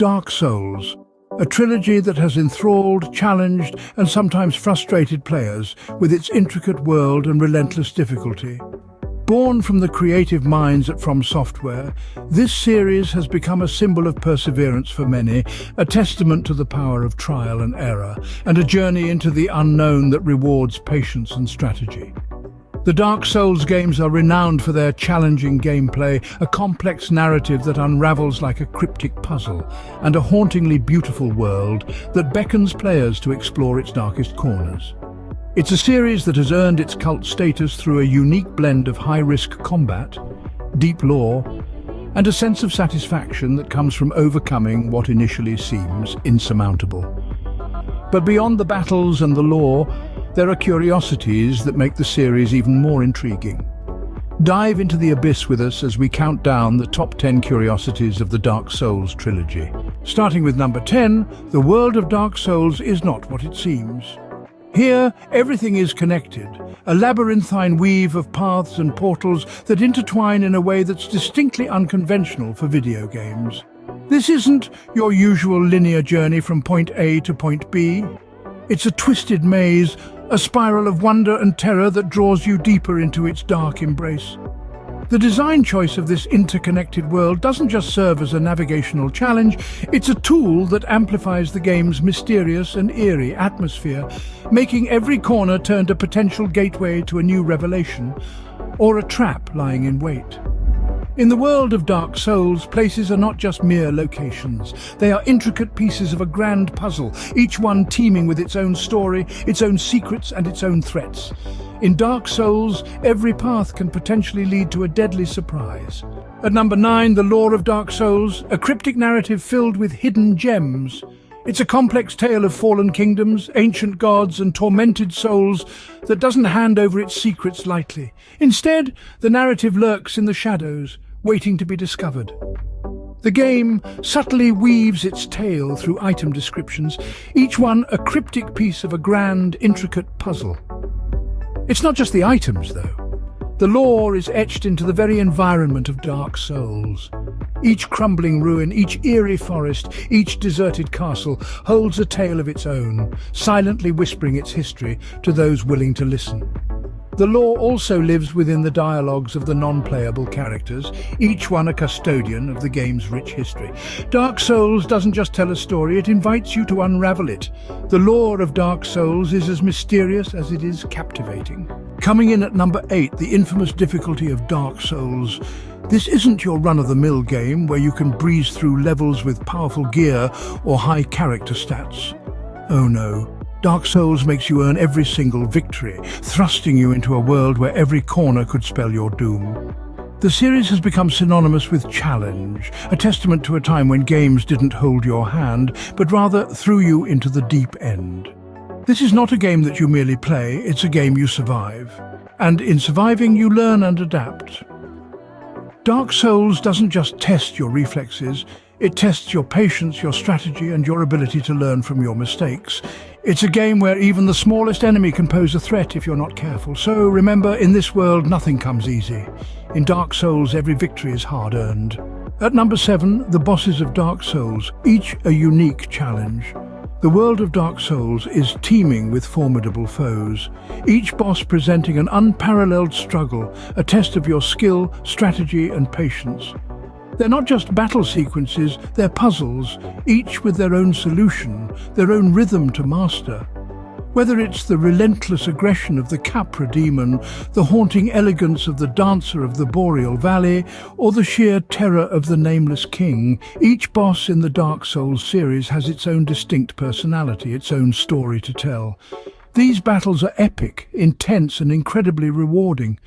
Dark Souls, a trilogy that has enthralled, challenged, and sometimes frustrated players with its intricate world and relentless difficulty. Born from the creative minds at From Software, this series has become a symbol of perseverance for many, a testament to the power of trial and error, and a journey into the unknown that rewards patience and strategy. The Dark Souls games are renowned for their challenging gameplay, a complex narrative that unravels like a cryptic puzzle, and a hauntingly beautiful world that beckons players to explore its darkest corners. It's a series that has earned its cult status through a unique blend of high-risk combat, deep lore, and a sense of satisfaction that comes from overcoming what initially seems insurmountable. But beyond the battles and the lore, there are curiosities that make the series even more intriguing. Dive into the abyss with us as we count down the top 10 curiosities of the Dark Souls trilogy. Starting with number 10, the world of Dark Souls is not what it seems. Here, everything is connected, a labyrinthine weave of paths and portals that intertwine in a way that's distinctly unconventional for video games. This isn't your usual linear journey from point A to point B. It's a twisted maze, a spiral of wonder and terror that draws you deeper into its dark embrace. The design choice of this interconnected world doesn't just serve as a navigational challenge, it's a tool that amplifies the game's mysterious and eerie atmosphere, making every corner turned a potential gateway to a new revelation, or a trap lying in wait. In the world of Dark Souls, places are not just mere locations. They are intricate pieces of a grand puzzle, each one teeming with its own story, its own secrets, and its own threats. In Dark Souls, every path can potentially lead to a deadly surprise. At number 9, the lore of Dark Souls, a cryptic narrative filled with hidden gems. It's a complex tale of fallen kingdoms, ancient gods, and tormented souls that doesn't hand over its secrets lightly. Instead, the narrative lurks in the shadows, waiting to be discovered. The game subtly weaves its tale through item descriptions, each one a cryptic piece of a grand, intricate puzzle. It's not just the items, though. The lore is etched into the very environment of Dark Souls. Each crumbling ruin, each eerie forest, each deserted castle holds a tale of its own, silently whispering its history to those willing to listen. The lore also lives within the dialogues of the non-playable characters, each one a custodian of the game's rich history. Dark Souls doesn't just tell a story, it invites you to unravel it. The lore of Dark Souls is as mysterious as it is captivating. Coming in at number 8, the infamous difficulty of Dark Souls. This isn't your run-of-the-mill game where you can breeze through levels with powerful gear or high character stats. Oh no. Dark Souls makes you earn every single victory, thrusting you into a world where every corner could spell your doom. The series has become synonymous with challenge, a testament to a time when games didn't hold your hand, but rather threw you into the deep end. This is not a game that you merely play, it's a game you survive. And in surviving, you learn and adapt. Dark Souls doesn't just test your reflexes, it tests your patience, your strategy, and your ability to learn from your mistakes. It's a game where even the smallest enemy can pose a threat if you're not careful. So remember, in this world, nothing comes easy. In Dark Souls, every victory is hard-earned. At number 7, the bosses of Dark Souls, each a unique challenge. The world of Dark Souls is teeming with formidable foes, each boss presenting an unparalleled struggle, a test of your skill, strategy, and patience. They're not just battle sequences, they're puzzles, each with their own solution, their own rhythm to master. Whether it's the relentless aggression of the Capra demon, the haunting elegance of the Dancer of the Boreal Valley, or the sheer terror of the Nameless King, each boss in the Dark Souls series has its own distinct personality, its own story to tell. These battles are epic, intense, and incredibly rewarding.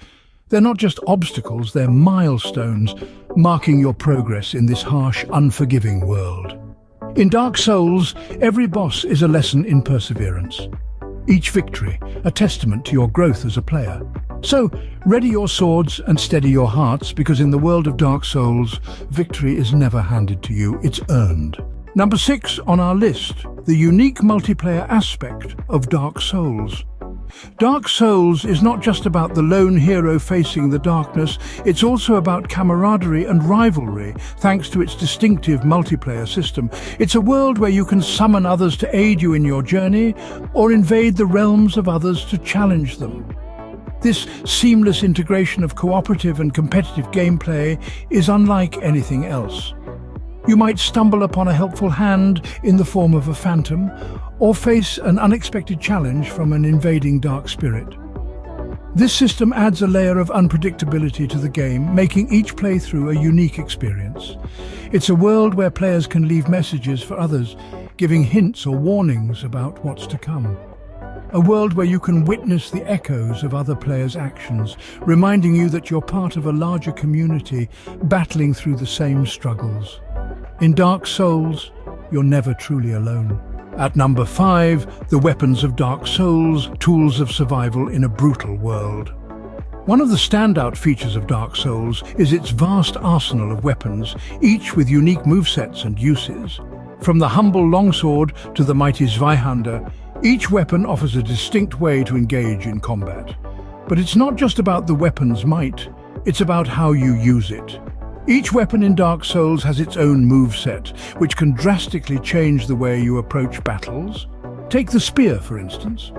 They're not just obstacles, they're milestones, marking your progress in this harsh, unforgiving world. In Dark Souls, every boss is a lesson in perseverance. Each victory, a testament to your growth as a player. So, ready your swords and steady your hearts, because in the world of Dark Souls, victory is never handed to you, it's earned. Number 6 on our list, the unique multiplayer aspect of Dark Souls. Dark Souls is not just about the lone hero facing the darkness, it's also about camaraderie and rivalry, thanks to its distinctive multiplayer system. It's a world where you can summon others to aid you in your journey, or invade the realms of others to challenge them. This seamless integration of cooperative and competitive gameplay is unlike anything else. You might stumble upon a helpful hand in the form of a phantom, or face an unexpected challenge from an invading dark spirit. This system adds a layer of unpredictability to the game, making each playthrough a unique experience. It's a world where players can leave messages for others, giving hints or warnings about what's to come. A world where you can witness the echoes of other players' actions, reminding you that you're part of a larger community battling through the same struggles. In Dark Souls, you're never truly alone. At number 5, the weapons of Dark Souls, tools of survival in a brutal world. One of the standout features of Dark Souls is its vast arsenal of weapons, each with unique movesets and uses. From the humble longsword to the mighty Zweihander, each weapon offers a distinct way to engage in combat. But it's not just about the weapon's might, it's about how you use it. Each weapon in Dark Souls has its own moveset, which can drastically change the way you approach battles. Take the spear, for instance.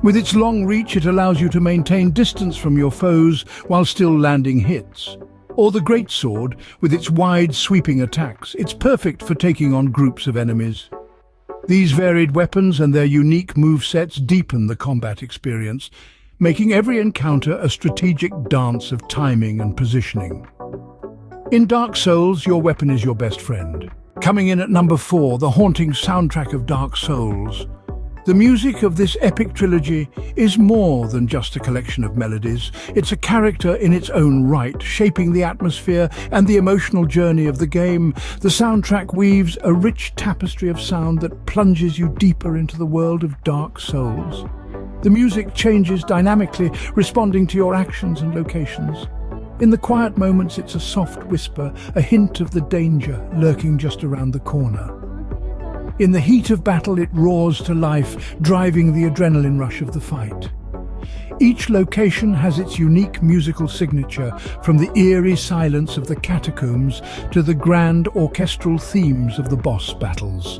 With its long reach, it allows you to maintain distance from your foes while still landing hits. Or the greatsword, with its wide, sweeping attacks. It's perfect for taking on groups of enemies. These varied weapons and their unique movesets deepen the combat experience, making every encounter a strategic dance of timing and positioning. In Dark Souls, your weapon is your best friend. Coming in at number 4, the haunting soundtrack of Dark Souls. The music of this epic trilogy is more than just a collection of melodies. It's a character in its own right, shaping the atmosphere and the emotional journey of the game. The soundtrack weaves a rich tapestry of sound that plunges you deeper into the world of Dark Souls. The music changes dynamically, responding to your actions and locations. In the quiet moments, it's a soft whisper, a hint of the danger lurking just around the corner. In the heat of battle, it roars to life, driving the adrenaline rush of the fight. Each location has its unique musical signature, from the eerie silence of the catacombs to the grand orchestral themes of the boss battles.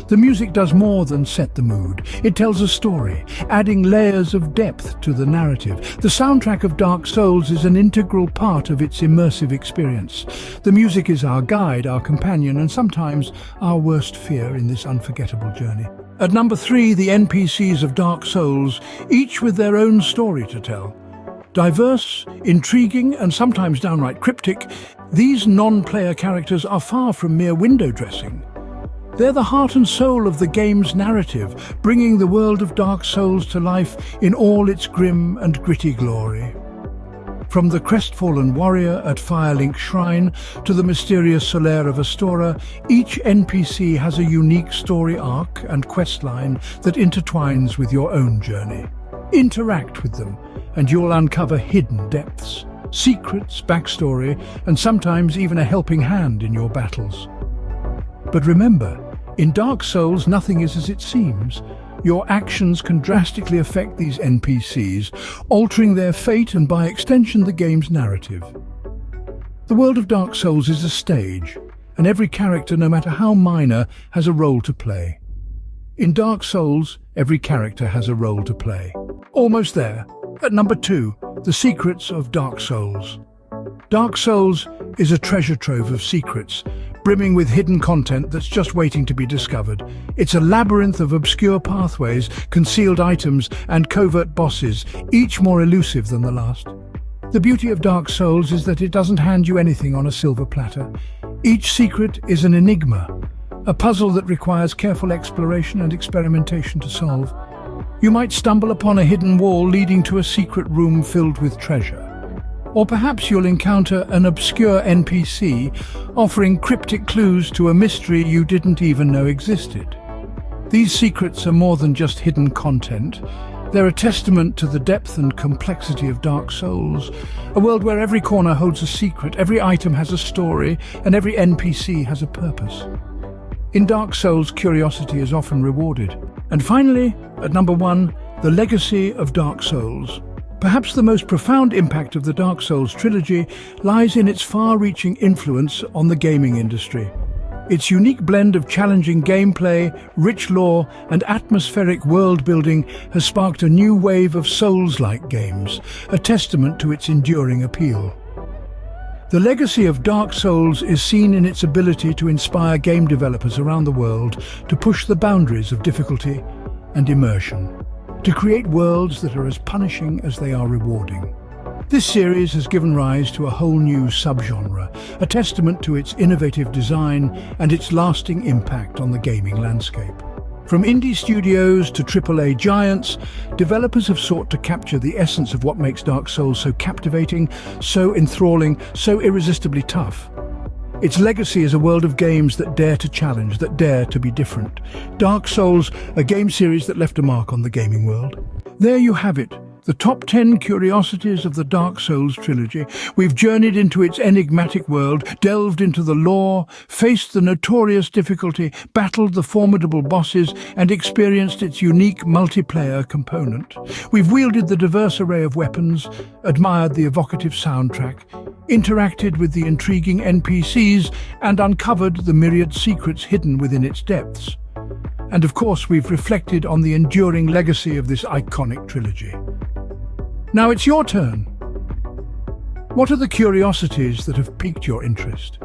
The music does more than set the mood. It tells a story, adding layers of depth to the narrative. The soundtrack of Dark Souls is an integral part of its immersive experience. The music is our guide, our companion, and sometimes our worst fear in this unforgettable journey. At number 3, the NPCs of Dark Souls, each with their own story to tell. Diverse, intriguing, and sometimes downright cryptic, these non-player characters are far from mere window dressing. They're the heart and soul of the game's narrative, bringing the world of Dark Souls to life in all its grim and gritty glory. From the crestfallen warrior at Firelink Shrine to the mysterious Solaire of Astora, each NPC has a unique story arc and questline that intertwines with your own journey. Interact with them, and you'll uncover hidden depths, secrets, backstory, and sometimes even a helping hand in your battles. But remember, in Dark Souls, nothing is as it seems. Your actions can drastically affect these NPCs, altering their fate and, by extension, the game's narrative. The world of Dark Souls is a stage, and every character, no matter how minor, has a role to play. In Dark Souls, every character has a role to play. Almost there. At number 2, the secrets of Dark Souls. Dark Souls is a treasure trove of secrets, brimming with hidden content that's just waiting to be discovered. It's a labyrinth of obscure pathways, concealed items, and covert bosses, each more elusive than the last. The beauty of Dark Souls is that it doesn't hand you anything on a silver platter. Each secret is an enigma, a puzzle that requires careful exploration and experimentation to solve. You might stumble upon a hidden wall leading to a secret room filled with treasure. Or perhaps you'll encounter an obscure NPC offering cryptic clues to a mystery you didn't even know existed. These secrets are more than just hidden content. They're a testament to the depth and complexity of Dark Souls, a world where every corner holds a secret, every item has a story, and every NPC has a purpose. In Dark Souls, curiosity is often rewarded. And finally, at number 1, The legacy of Dark Souls. Perhaps the most profound impact of the Dark Souls trilogy lies in its far-reaching influence on the gaming industry. Its unique blend of challenging gameplay, rich lore, and atmospheric world-building has sparked a new wave of Souls-like games, a testament to its enduring appeal. The legacy of Dark Souls is seen in its ability to inspire game developers around the world to push the boundaries of difficulty and immersion, to create worlds that are as punishing as they are rewarding. This series has given rise to a whole new subgenre, a testament to its innovative design and its lasting impact on the gaming landscape. From indie studios to AAA giants, developers have sought to capture the essence of what makes Dark Souls so captivating, so enthralling, so irresistibly tough. Its legacy is a world of games that dare to challenge, that dare to be different. Dark Souls, a game series that left a mark on the gaming world. There you have it, the top 10 curiosities of the Dark Souls trilogy. We've journeyed into its enigmatic world, delved into the lore, faced the notorious difficulty, battled the formidable bosses, and experienced its unique multiplayer component. We've wielded the diverse array of weapons, admired the evocative soundtrack, interacted with the intriguing NPCs, and uncovered the myriad secrets hidden within its depths. And of course, we've reflected on the enduring legacy of this iconic trilogy. Now it's your turn. What are the curiosities that have piqued your interest?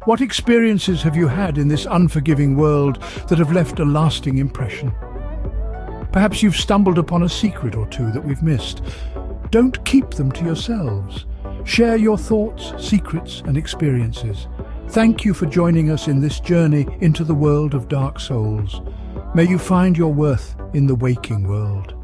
What experiences have you had in this unforgiving world that have left a lasting impression? Perhaps you've stumbled upon a secret or two that we've missed. Don't keep them to yourselves. Share your thoughts, secrets, and experiences. Thank you for joining us in this journey into the world of Dark Souls. May you find your worth in the waking world.